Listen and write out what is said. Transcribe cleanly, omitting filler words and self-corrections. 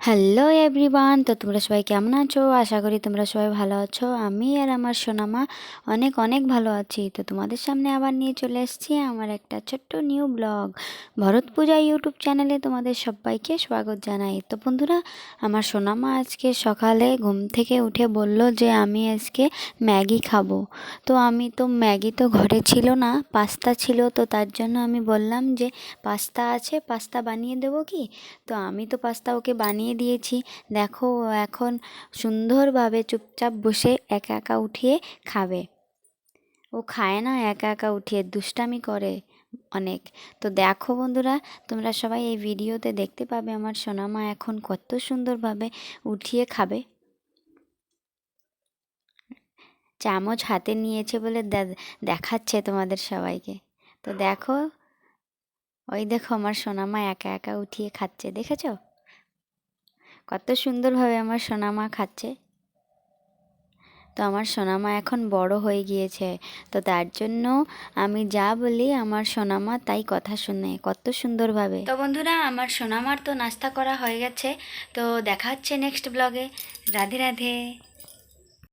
Hello everyone, তো তোমরা সবাই কেমন আছো? আশা করি তোমরা সবাই ভালো আছো। আমি আর আমার সোনামা অনেক অনেক ভালো আছি। তো তোমাদের সামনে আবার নিয়ে চলে এসেছি আমার একটা ছোট্ট নিউ ব্লগ। ভরত পূজা ইউটিউব চ্যানেলে তোমাদের সবাইকে স্বাগত জানাই। তো বন্ধুরা, আমার সোনামা আজকে সকালে ঘুম থেকে উঠে বলল যে আমি আজকে ম্যাগি খাবো। তো আমি তো ম্যাগি তো ঘরে ছিল না, পাস্তা ছিল। তো তার জন্য আমি বললাম যে পাস্তা আছে, পাস্তা বানিয়ে দেবো কি? তো আমি তো পাস্তা ওকে বানিয়ে দিয়েছি। দেখো ও এখন সুন্দরভাবে চুপচাপ বসে একা একা উঠিয়ে খাবে। ও খায় না, একা একা উঠিয়ে দুষ্টামি করে অনেক। তো দেখো বন্ধুরা, তোমরা সবাই এই ভিডিওতে দেখতে পাবে আমার সোনামা এখন কত সুন্দরভাবে উঠিয়ে খাবে। চামচ হাতে নিয়েছে বলে দেখাচ্ছে তোমাদের সবাইকে। তো দেখো, ওই দেখো আমার সোনামা একা একা উঠিয়ে খাচ্ছে, দেখেছো কত সুন্দরভাবে আমার সোনামা খাচ্ছে। তো আমার সোনামা এখন বড় হয়ে গিয়েছে, তো তার জন্য আমি যা বলি আমার সোনামা তাই কথা শুনে কত সুন্দরভাবে। তো বন্ধুরা, আমার সোনামার তো নাস্তা করা হয়ে গেছে। তো দেখা হচ্ছে নেক্সট ব্লগে। রাধে রাধে।